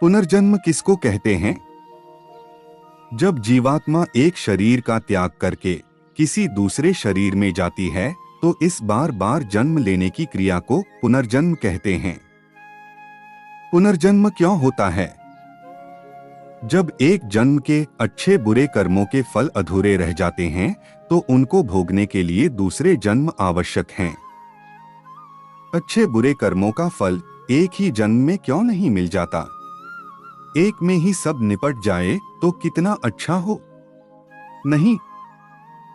पुनर्जन्म किसको कहते हैं? जब जीवात्मा एक शरीर का त्याग करके किसी दूसरे शरीर में जाती है तो इस बार बार जन्म लेने की क्रिया को पुनर्जन्म कहते हैं। पुनर्जन्म क्यों होता है? जब एक जन्म के अच्छे बुरे कर्मों के फल अधूरे रह जाते हैं तो उनको भोगने के लिए दूसरे जन्म आवश्यक हैं। अच्छे बुरे कर्मों का फल एक ही जन्म में क्यों नहीं मिल जाता? एक में ही सब निपट जाए तो कितना अच्छा हो। नहीं,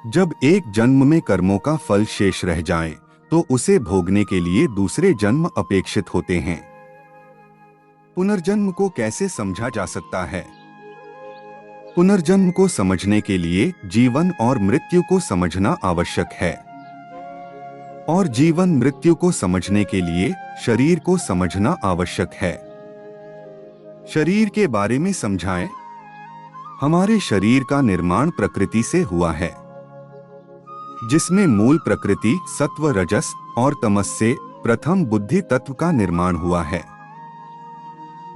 जब एक जन्म में कर्मों का फल शेष रह जाए तो उसे भोगने के लिए दूसरे जन्म अपेक्षित होते हैं। पुनर्जन्म को कैसे समझा जा सकता है? पुनर्जन्म को समझने के लिए जीवन और मृत्यु को समझना आवश्यक है, और जीवन मृत्यु को समझने के लिए शरीर को समझना आवश्यक है। शरीर के बारे में समझाएं। हमारे शरीर का निर्माण प्रकृति से हुआ है, जिसमें मूल प्रकृति सत्व, रजस और तमस से प्रथम बुद्धि तत्व का निर्माण हुआ है।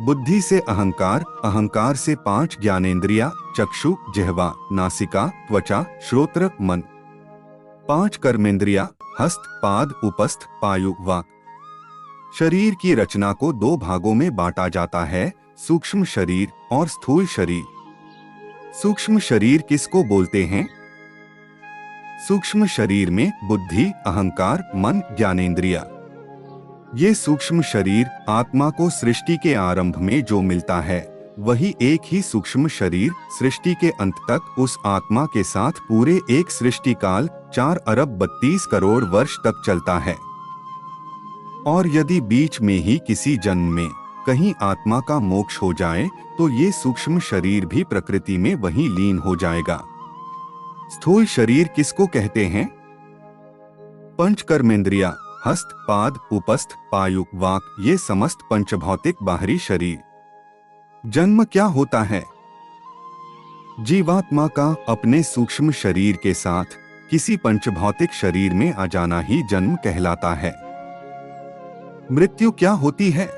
बुद्धि से अहंकार, अहंकार से 5 ज्ञानेंद्रिया चक्षु, जिह्वा, नासिका, त्वचा, श्रोत्र, मन, 5 कर्मेंद्रिया हस्त, पाद, उपस्थ, पायु, वाक। शरीर की रचना को 2 भागों में बांटा जाता है, सूक्ष्म शरीर और स्थूल शरीर। सूक्ष्म शरीर किसको बोलते हैं? सूक्ष्म शरीर में बुद्धि, अहंकार, मन, ज्ञानेंद्रिया। ये सूक्ष्म शरीर आत्मा को सृष्टि के आरंभ में जो मिलता है वही एक ही सूक्ष्म शरीर सृष्टि के अंत तक उस आत्मा के साथ पूरे एक सृष्टि काल 4 अरब 32 करोड़ वर्ष तक चलता है। और यदि बीच में ही किसी जन्म में कहीं आत्मा का मोक्ष हो जाए तो ये सूक्ष्म शरीर भी प्रकृति में वहीं लीन हो जाएगा। स्थूल शरीर किसको कहते हैं? 5 कर्मेंद्रिया हस्त, पाद, उपस्थ, पायु, वाक, ये समस्त पंचभौतिक बाहरी शरीर। जन्म क्या होता है? जीवात्मा का अपने सूक्ष्म शरीर के साथ किसी पंचभौतिक शरीर में आ जाना ही जन्म कहलाता है। मृत्यु क्या होती है?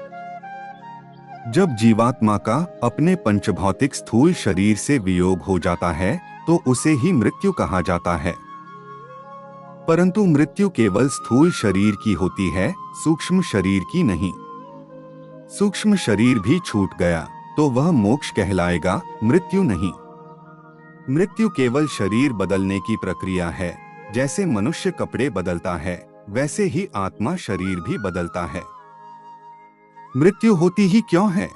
जब जीवात्मा का अपने पंचभौतिक स्थूल शरीर से वियोग हो जाता है तो उसे ही मृत्यु कहा जाता है। परंतु मृत्यु केवल स्थूल शरीर की होती है, सूक्ष्म शरीर की नहीं। सूक्ष्म शरीर भी छूट गया तो वह मोक्ष कहलाएगा, मृत्यु नहीं। मृत्यु केवल शरीर बदलने की प्रक्रिया है। जैसे मनुष्य कपड़े बदलता है वैसे ही आत्मा शरीर भी बदलता है। मृत्यु होती ही क्यों है?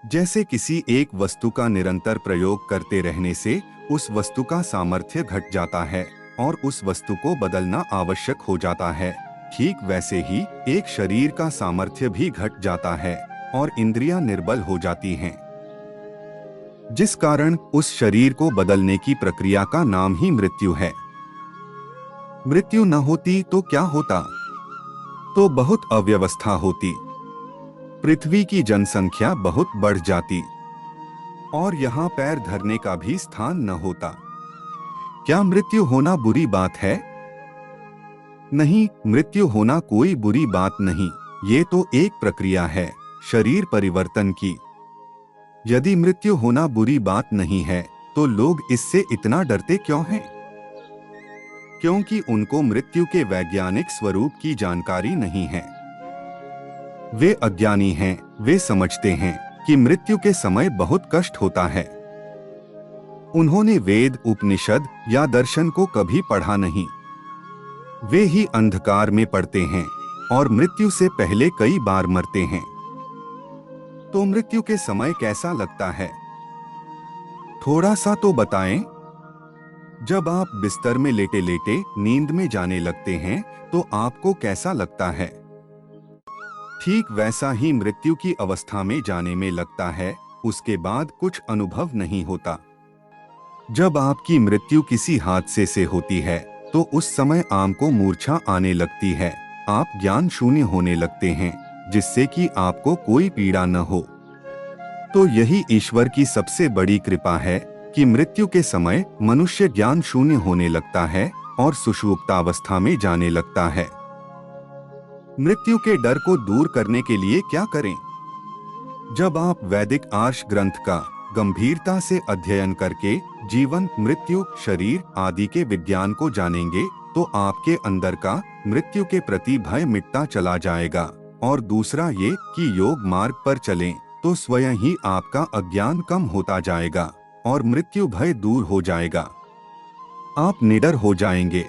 जैसे किसी एक वस्तु का निरंतर प्रयोग करते रहने से उस वस्तु का सामर्थ्य घट जाता है और उस वस्तु को बदलना आवश्यक हो जाता है, ठीक वैसे ही एक शरीर का सामर्थ्य भी घट जाता है और इंद्रियां निर्बल हो जाती हैं, जिस कारण उस शरीर को बदलने की प्रक्रिया का नाम ही मृत्यु है। मृत्यु न होती तो क्या होता? तो बहुत अव्यवस्था होती, पृथ्वी की जनसंख्या बहुत बढ़ जाती और यहाँ पैर धरने का भी स्थान न होता। क्या मृत्यु होना बुरी बात है? नहीं, मृत्यु होना कोई बुरी बात नहीं, ये तो एक प्रक्रिया है शरीर परिवर्तन की। यदि मृत्यु होना बुरी बात नहीं है तो लोग इससे इतना डरते क्यों हैं? क्योंकि उनको मृत्यु के वैज्ञानिक स्वरूप की जानकारी नहीं है। वे अज्ञानी हैं, वे समझते हैं कि मृत्यु के समय बहुत कष्ट होता है। उन्होंने वेद, उपनिषद या दर्शन को कभी पढ़ा नहीं। वे ही अंधकार में पड़ते हैं और मृत्यु से पहले कई बार मरते हैं। तो मृत्यु के समय कैसा लगता है? थोड़ा सा तो बताएं। जब आप बिस्तर में लेटे लेटे नींद में जाने लगते हैं तो आपको कैसा लगता है? ठीक वैसा ही मृत्यु की अवस्था में जाने में लगता है। उसके बाद कुछ अनुभव नहीं होता। जब आपकी मृत्यु किसी हादसे से होती है तो उस समय आपको मूर्छा आने लगती है, आप ज्ञान शून्य होने लगते हैं, जिससे कि आपको कोई पीड़ा न हो। तो यही ईश्वर की सबसे बड़ी कृपा है कि मृत्यु के समय मनुष्य ज्ञान शून्य होने लगता है और सुषुप्तावस्था में जाने लगता है। मृत्यु के डर को दूर करने के लिए क्या करें? जब आप वैदिक आर्ष ग्रंथ का गंभीरता से अध्ययन करके जीवन, मृत्यु, शरीर आदि के विज्ञान को जानेंगे तो आपके अंदर का मृत्यु के प्रति भय मिटता चला जाएगा। और दूसरा ये कि योग मार्ग पर चलें तो स्वयं ही आपका अज्ञान कम होता जाएगा और मृत्यु भय दूर हो जाएगा। आप निडर हो जाएंगे।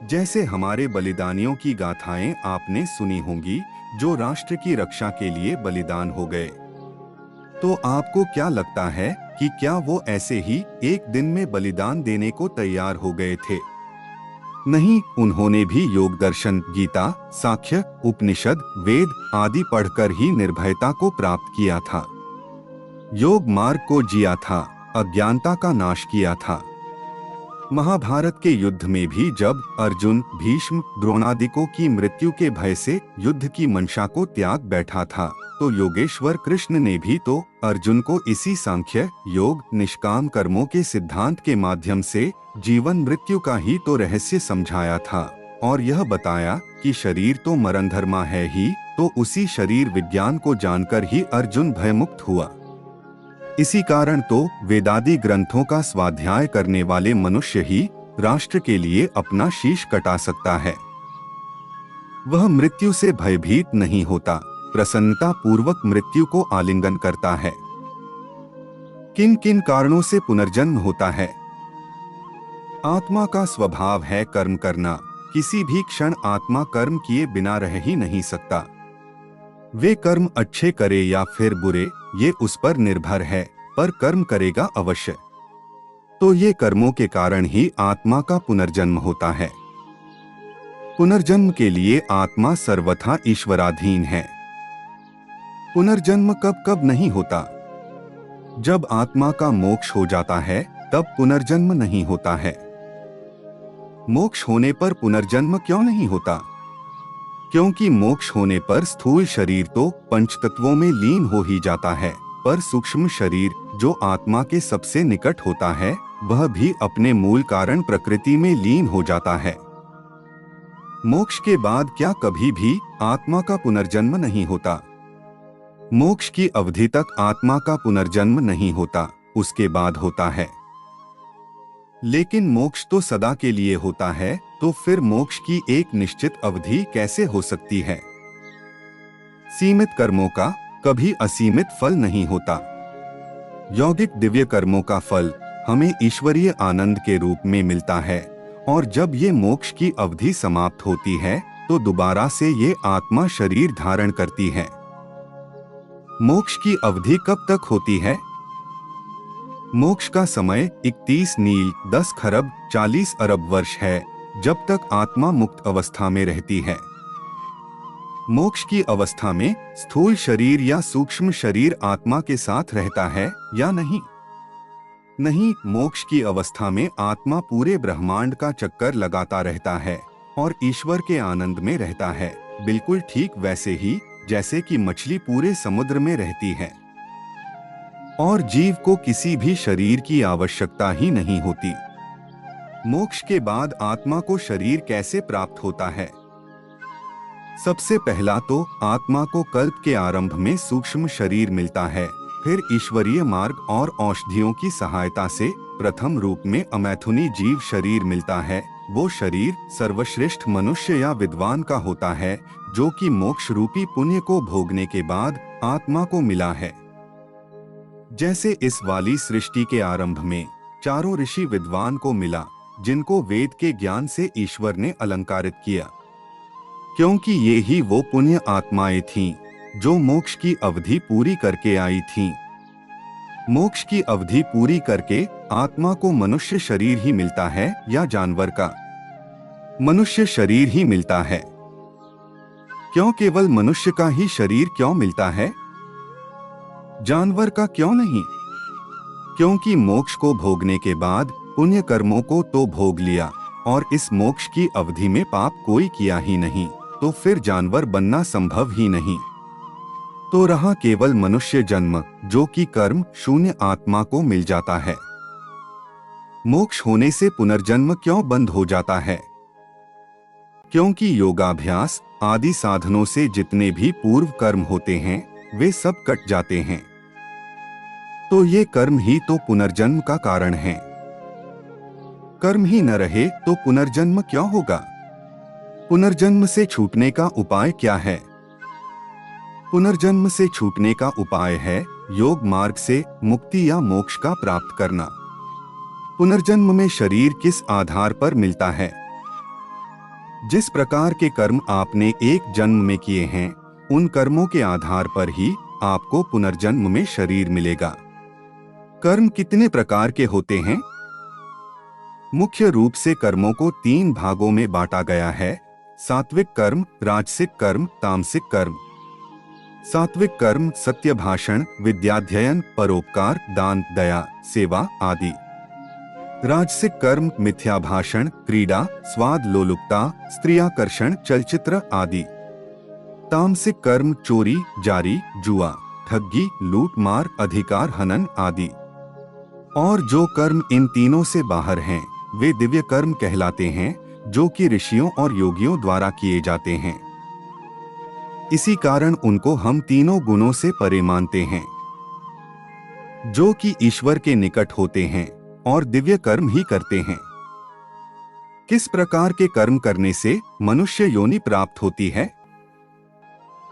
जैसे हमारे बलिदानियों की गाथाएं आपने सुनी होंगी, जो राष्ट्र की रक्षा के लिए बलिदान हो गए। तो आपको क्या लगता है कि क्या वो ऐसे ही एक दिन में बलिदान देने को तैयार हो गए थे? नहीं, उन्होंने भी योग दर्शन, गीता, सांख्य, उपनिषद, वेद आदि पढ़कर ही निर्भयता को प्राप्त किया था। योग मार्ग को जिया था, अज्ञानता का नाश किया था। महाभारत के युद्ध में भी जब अर्जुन, भीष्म, द्रोणादिकों की मृत्यु के भय से युद्ध की मंशा को त्याग बैठा था, तो योगेश्वर कृष्ण ने भी तो अर्जुन को इसी सांख्य, योग, निष्काम कर्मों के सिद्धांत के माध्यम से जीवन मृत्यु का ही तो रहस्य समझाया था और यह बताया कि शरीर तो मरणधर्मा है ही, तो उसी शरीर विज्ञान को जानकर ही अर्जुन भयमुक्त हुआ। इसी कारण तो वेदादि ग्रंथों का स्वाध्याय करने वाले मनुष्य ही राष्ट्र के लिए अपना शीश कटा सकता है। वह मृत्यु से भयभीत नहीं होता, प्रसन्नता पूर्वक मृत्यु को आलिंगन करता है। किन किन कारणों से पुनर्जन्म होता है? आत्मा का स्वभाव है कर्म करना। किसी भी क्षण आत्मा कर्म किए बिना रह ही नहीं सकता। वे कर्म अच्छे करे या फिर बुरे, ये उस पर निर्भर है, पर कर्म करेगा अवश्य। तो ये कर्मों के कारण ही आत्मा का पुनर्जन्म होता है। पुनर्जन्म के लिए आत्मा सर्वथा ईश्वराधीन है। पुनर्जन्म कब कब नहीं होता? जब आत्मा का मोक्ष हो जाता है तब पुनर्जन्म नहीं होता है। मोक्ष होने पर पुनर्जन्म क्यों नहीं होता? क्योंकि मोक्ष होने पर स्थूल शरीर तो पंचतत्वों में लीन हो ही जाता है, पर सूक्ष्म शरीर जो आत्मा के सबसे निकट होता है वह भी अपने मूल कारण प्रकृति में लीन हो जाता है। मोक्ष के बाद क्या कभी भी आत्मा का पुनर्जन्म नहीं होता? मोक्ष की अवधि तक आत्मा का पुनर्जन्म नहीं होता, उसके बाद होता है। लेकिन मोक्ष तो सदा के लिए होता है, तो फिर मोक्ष की एक निश्चित अवधि कैसे हो सकती है? सीमित कर्मों का कभी असीमित फल नहीं होता। यौगिक दिव्य कर्मों का फल हमें ईश्वरीय आनंद के रूप में मिलता है, और जब ये मोक्ष की अवधि समाप्त होती है तो दोबारा से ये आत्मा शरीर धारण करती है। मोक्ष की अवधि कब तक होती है? मोक्ष का समय 31 नील 10 खरब 40 अरब वर्ष है, जब तक आत्मा मुक्त अवस्था में रहती है। मोक्ष की अवस्था में स्थूल शरीर या सूक्ष्म शरीर आत्मा के साथ रहता है या नहीं? नहीं, मोक्ष की अवस्था में आत्मा पूरे ब्रह्मांड का चक्कर लगाता रहता है और ईश्वर के आनंद में रहता है, बिल्कुल ठीक वैसे ही जैसे कि मछली पूरे समुद्र में रहती है। और जीव को किसी भी शरीर की आवश्यकता ही नहीं होती। मोक्ष के बाद आत्मा को शरीर कैसे प्राप्त होता है? सबसे पहला तो आत्मा को कल्प के आरंभ में सूक्ष्म शरीर मिलता है, फिर ईश्वरीय मार्ग और औषधियों की सहायता से प्रथम रूप में अमैथुनी जीव शरीर मिलता है। वो शरीर सर्वश्रेष्ठ मनुष्य या विद्वान का होता है, जो कि मोक्ष रूपी पुण्य को भोगने के बाद आत्मा को मिला है। जैसे इस वाली सृष्टि के आरंभ में चारों ऋषि विद्वान को मिला, जिनको वेद के ज्ञान से ईश्वर ने अलंकारित किया, क्योंकि ये ही वो पुण्य आत्माएं थीं जो मोक्ष की अवधि पूरी करके आई थीं। मोक्ष की अवधि पूरी करके आत्मा को मनुष्य शरीर ही मिलता है या जानवर का? मनुष्य शरीर ही मिलता है। क्यों केवल मनुष्य का ही शरीर क्यों मिलता है? जानवर का क्यों नहीं? क्योंकि मोक्ष को भोगने के बाद पुण्य कर्मों को तो भोग लिया और इस मोक्ष की अवधि में पाप कोई किया ही नहीं, तो फिर जानवर बनना संभव ही नहीं। तो रहा केवल मनुष्य जन्म, जो कि कर्म शून्य आत्मा को मिल जाता है। मोक्ष होने से पुनर्जन्म क्यों बंद हो जाता है? क्योंकि योगाभ्यास आदि साधनों से जितने भी पूर्व कर्म होते हैं वे सब कट जाते हैं। तो ये कर्म ही तो पुनर्जन्म का कारण है। कर्म ही न रहे तो पुनर्जन्म क्यों होगा? पुनर्जन्म से छूटने का उपाय क्या है? पुनर्जन्म से छूटने का उपाय है योग मार्ग से मुक्ति या मोक्ष का प्राप्त करना। पुनर्जन्म में शरीर किस आधार पर मिलता है? जिस प्रकार के कर्म आपने एक जन्म में किए हैं, उन कर्मों के आधार पर ही आपको पुनर्जन्म में शरीर मिलेगा। कर्म कितने प्रकार के होते हैं? मुख्य रूप से कर्मों को 3 भागों में बांटा गया है: सात्विक कर्म, राजसिक कर्म, तामसिक कर्म। सात्विक कर्म सत्य भाषण, विद्याध्ययन, परोपकार, दान, दया, सेवा आदि। राजसिक कर्म मिथ्या भाषण, क्रीड़ा, स्वाद लोलुपता, स्त्रियाकर्षण, चलचित्र आदि। तामसिक कर्म चोरी, जारी, जुआ, ठगी, लूट मार, अधिकार हनन आदि। और जो कर्म इन तीनों से बाहर हैं, वे दिव्य कर्म कहलाते हैं, जो कि ऋषियों और योगियों द्वारा किए जाते हैं। इसी कारण उनको हम तीनों गुणों से परे मानते हैं, जो कि ईश्वर के निकट होते हैं और दिव्य कर्म ही करते हैं। किस प्रकार के कर्म करने से मनुष्य योनि प्राप्त होती है?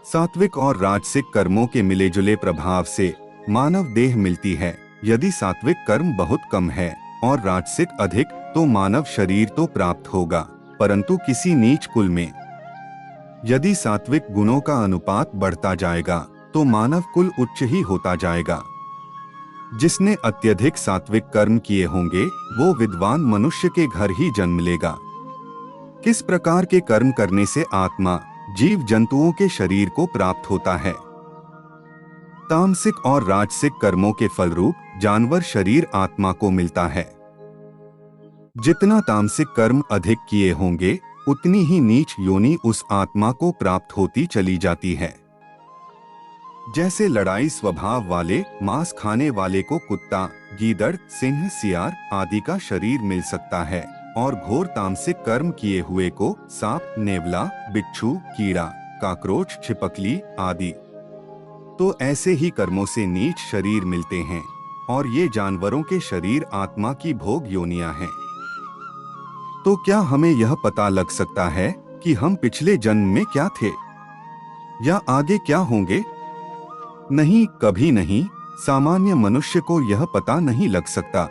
सात्विक और राजसिक कर्मों के मिलेजुले प्रभाव से मानव देह मिलती है। यदि सात्विक कर्म बहुत कम है और राजसिक अधिक, तो मानव शरीर तो प्राप्त होगा, परंतु किसी नीच कुल में। यदि सात्विक गुणों का अनुपात बढ़ता जाएगा, तो मानव कुल उच्च ही होता जाएगा। जिसने अत्यधिक सात्विक कर्म किए होंगे, वो विद्वान मनुष्य के घर ही जन्म लेगा। किस प्रकार के कर्म करने से आत्मा जीव जंतुओं के शरीर को प्राप्त होता है? तामसिक और राजसिक कर्मों के फलरूप जानवर शरीर आत्मा को मिलता है। जितना तामसिक कर्म अधिक किए होंगे, उतनी ही नीच योनि उस आत्मा को प्राप्त होती चली जाती है। जैसे लड़ाई स्वभाव वाले मांस खाने वाले को कुत्ता, गीदड़, सिंह, सियार आदि का शरीर मिल सकता है, और घोर तामसिक कर्म किए हुए को सांप, नेवला, बिच्छू, कीड़ा, काकरोच, छिपकली आदि। तो ऐसे ही कर्मों से नीच शरीर मिलते हैं, और ये जानवरों के शरीर आत्मा की भोग योनियां हैं। तो क्या हमें यह पता लग सकता है कि हम पिछले जन्म में क्या थे या आगे क्या होंगे? नहीं, कभी नहीं। सामान्य मनुष्य को यह पता नहीं लग सकता,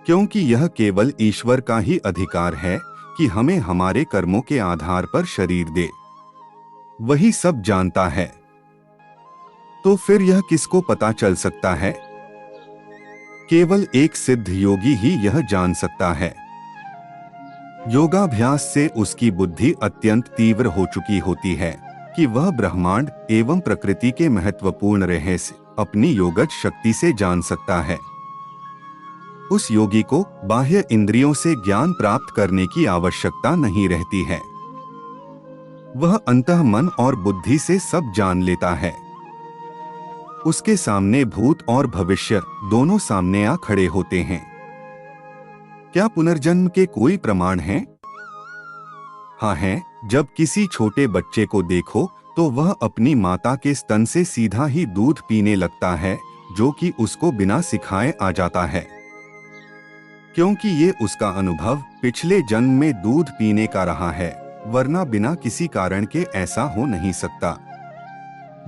क्योंकि यह केवल ईश्वर का ही अधिकार है कि हमें हमारे कर्मों के आधार पर शरीर दे। वही सब जानता है। तो फिर यह किसको पता चल सकता है? केवल एक सिद्ध योगी ही यह जान सकता है। योगाभ्यास से उसकी बुद्धि अत्यंत तीव्र हो चुकी होती है कि वह ब्रह्मांड एवं प्रकृति के महत्वपूर्ण रहस्य अपनी योगज शक्ति से जान सकता है। उस योगी को बाह्य इंद्रियों से ज्ञान प्राप्त करने की आवश्यकता नहीं रहती है। वह अंतः मन और बुद्धि से सब जान लेता है। उसके सामने भूत और भविष्य दोनों सामने आ खड़े होते हैं। क्या पुनर्जन्म के कोई प्रमाण हैं? हाँ हैं। जब किसी छोटे बच्चे को देखो तो वह अपनी माता के स्तन से सीधा ही दूध पीने लगता है, जो कि उसको बिना सिखाए आ जाता है, क्योंकि ये उसका अनुभव पिछले जन्म में दूध पीने का रहा है, वरना बिना किसी कारण के ऐसा हो नहीं सकता।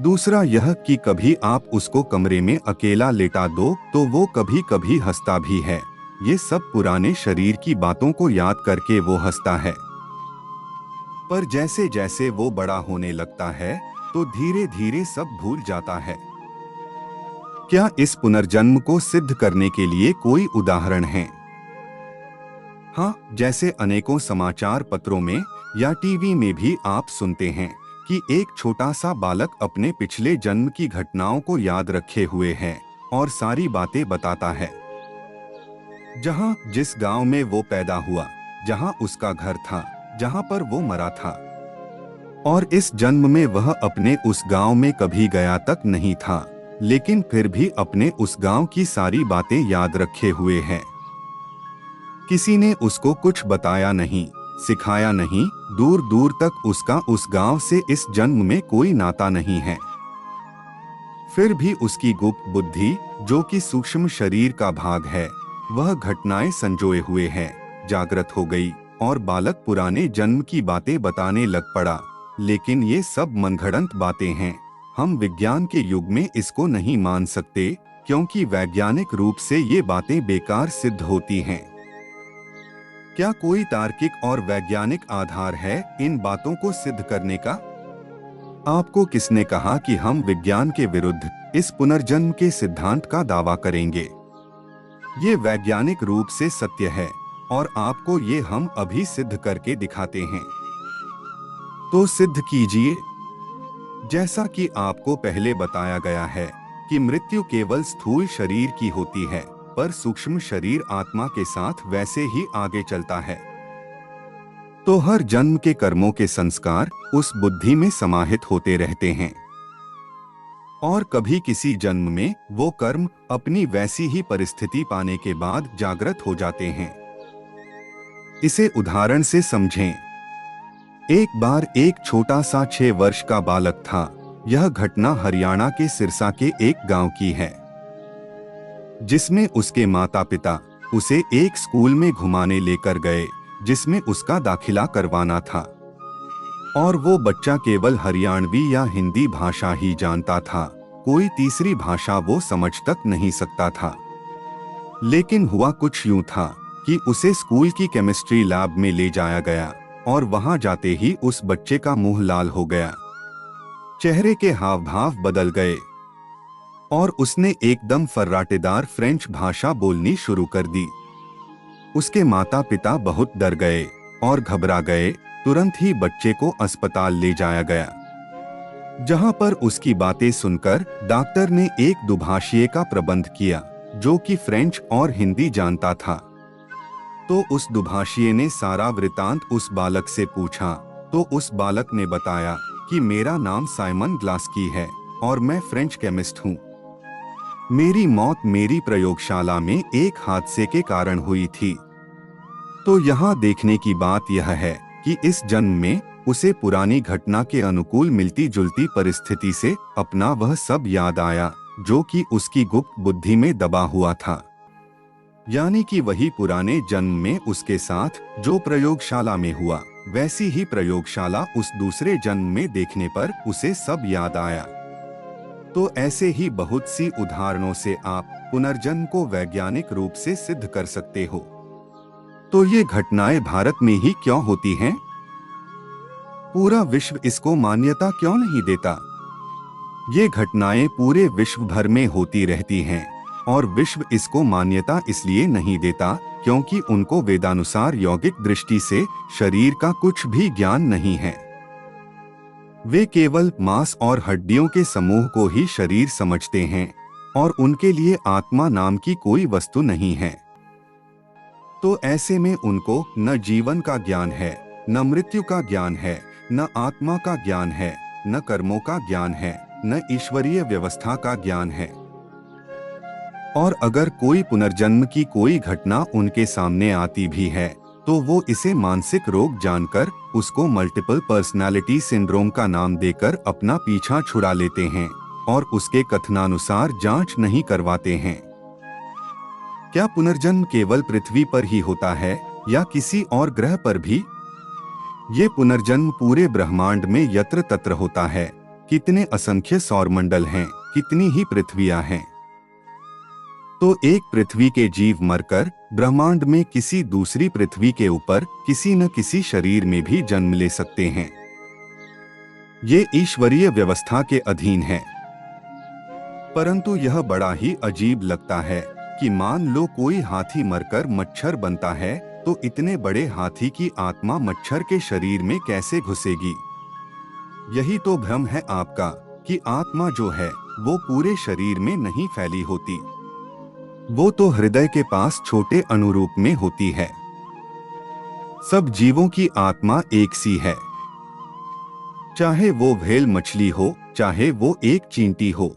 दूसरा यह कि कभी आप उसको कमरे में अकेला लेटा दो तो वो कभी कभी हंसता भी है। ये सब पुराने शरीर की बातों को याद करके वो हंसता है। पर जैसे जैसे वो बड़ा होने लगता है तो धीरे धीरे सब भूल जाता है। क्या इस पुनर्जन्म को सिद्ध करने के लिए कोई उदाहरण है? हाँ, जैसे अनेकों समाचार पत्रों में या टीवी में भी आप सुनते हैं कि एक छोटा सा बालक अपने पिछले जन्म की घटनाओं को याद रखे हुए है और सारी बातें बताता है। जहाँ जिस गांव में वो पैदा हुआ, जहाँ उसका घर था, जहाँ पर वो मरा था, और इस जन्म में वह अपने उस गांव में कभी गया तक नहीं था, लेकिन फिर भी अपने उस गांव की सारी बातें याद रखे हुए है। किसी ने उसको कुछ बताया नहीं, सिखाया नहीं, दूर दूर तक उसका उस गांव से इस जन्म में कोई नाता नहीं है। फिर भी उसकी गुप्त बुद्धि, जो कि सूक्ष्म शरीर का भाग है, वह घटनाएं संजोए हुए है, जागृत हो गई और बालक पुराने जन्म की बातें बताने लग पड़ा। लेकिन ये सब मनगढ़ंत बातें हैं। हम विज्ञान के युग में इसको नहीं मान सकते, क्योंकि वैज्ञानिक रूप से ये बातें बेकार सिद्ध होती हैं। क्या कोई तार्किक और वैज्ञानिक आधार है इन बातों को सिद्ध करने का? आपको किसने कहा कि हम विज्ञान के विरुद्ध इस पुनर्जन्म के सिद्धांत का दावा करेंगे? ये वैज्ञानिक रूप से सत्य है और आपको ये हम अभी सिद्ध करके दिखाते हैं। तो सिद्ध कीजिए। जैसा कि आपको पहले बताया गया है कि मृत्यु केवल स्थूल शरीर की होती है, पर सूक्ष्म शरीर आत्मा के साथ वैसे ही आगे चलता है। तो हर जन्म के कर्मों के संस्कार उस बुद्धि में समाहित होते रहते हैं और कभी किसी जन्म में वो कर्म अपनी वैसी ही परिस्थिति पाने के बाद जागृत हो जाते हैं। इसे उदाहरण से समझें। एक बार एक छोटा सा 6 वर्ष का बालक था। यह घटना हरियाणा के सिरसा के एक गांव की है, जिसमें उसके माता पिता उसे एक स्कूल में घुमाने लेकर गए, जिसमें उसका दाखिला करवाना था। और वो बच्चा केवल हरियाणवी या हिंदी भाषा ही जानता था, कोई तीसरी भाषा वो समझ तक नहीं सकता था। लेकिन हुआ कुछ यूं था कि उसे स्कूल की केमिस्ट्री लैब में ले जाया गया और वहां जाते ही उस बच्चे का मुंह लाल हो गया, चेहरे के हाव भाव बदल गए और उसने एकदम फर्राटेदार फ्रेंच भाषा बोलनी शुरू कर दी। उसके माता पिता बहुत डर गए और घबरा गए। तुरंत ही बच्चे को अस्पताल ले जाया गया, जहां पर उसकी बातें सुनकर डॉक्टर ने एक दुभाषिए का प्रबंध किया, जो कि फ्रेंच और हिंदी जानता था। तो उस दुभाषिए ने सारा वृतांत उस बालक से पूछा, तो उस बालक ने बताया कि मेरा नाम साइमन ग्लास्की है और मैं फ्रेंच केमिस्ट हूँ। मेरी मौत मेरी प्रयोगशाला में एक हादसे के कारण हुई थी। तो यहाँ देखने की बात यह है कि इस जन्म में उसे पुरानी घटना के अनुकूल मिलती जुलती परिस्थिति से अपना वह सब याद आया, जो कि उसकी गुप्त बुद्धि में दबा हुआ था। यानी कि वही पुराने जन्म में उसके साथ जो प्रयोगशाला में हुआ, वैसी ही प्रयोगशाला उस दूसरे जन्म में देखने पर उसे सब याद आया। तो ऐसे ही बहुत सी उदाहरणों से आप पुनर्जन्म को वैज्ञानिक रूप से सिद्ध कर सकते हो। तो ये घटनाएं भारत में ही क्यों होती हैं? पूरा विश्व इसको मान्यता क्यों नहीं देता? ये घटनाएं पूरे विश्व भर में होती रहती हैं और विश्व इसको मान्यता इसलिए नहीं देता क्योंकि उनको वेदानुसार यौगिक दृष्टि से शरीर का कुछ भी ज्ञान नहीं है। वे केवल मांस और हड्डियों के समूह को ही शरीर समझते हैं और उनके लिए आत्मा नाम की कोई वस्तु नहीं है। तो ऐसे में उनको न जीवन का ज्ञान है, न मृत्यु का ज्ञान है, न आत्मा का ज्ञान है, न कर्मों का ज्ञान है, न ईश्वरीय व्यवस्था का ज्ञान है। और अगर कोई पुनर्जन्म की कोई घटना उनके सामने आती भी है, तो वो इसे मानसिक रोग जानकर उसको मल्टीपल पर्सनालिटी सिंड्रोम का नाम देकर अपना पीछा छुड़ा लेते हैं और उसके कथनानुसार जांच नहीं करवाते हैं। क्या पुनर्जन्म केवल पृथ्वी पर ही होता है या किसी और ग्रह पर भी? ये पुनर्जन्म पूरे ब्रह्मांड में यत्र तत्र होता है। कितने असंख्य सौरमंडल हैं, कितनी ही पृथ्वियां हैं। तो एक पृथ्वी के जीव मरकर ब्रह्मांड में किसी दूसरी पृथ्वी के ऊपर किसी न किसी शरीर में भी जन्म ले सकते हैं। ये ईश्वरीय व्यवस्था के अधीन है। परंतु यह बड़ा ही अजीब लगता है कि मान लो कोई हाथी मरकर मच्छर बनता है, तो इतने बड़े हाथी की आत्मा मच्छर के शरीर में कैसे घुसेगी? यही तो भ्रम है आपका कि आत्मा जो है वो पूरे शरीर में नहीं फैली होती, वो तो हृदय के पास छोटे अनुरूप में होती है। सब जीवों की आत्मा एक सी है, चाहे वो व्हेल मछली हो, चाहे वो एक चींटी हो।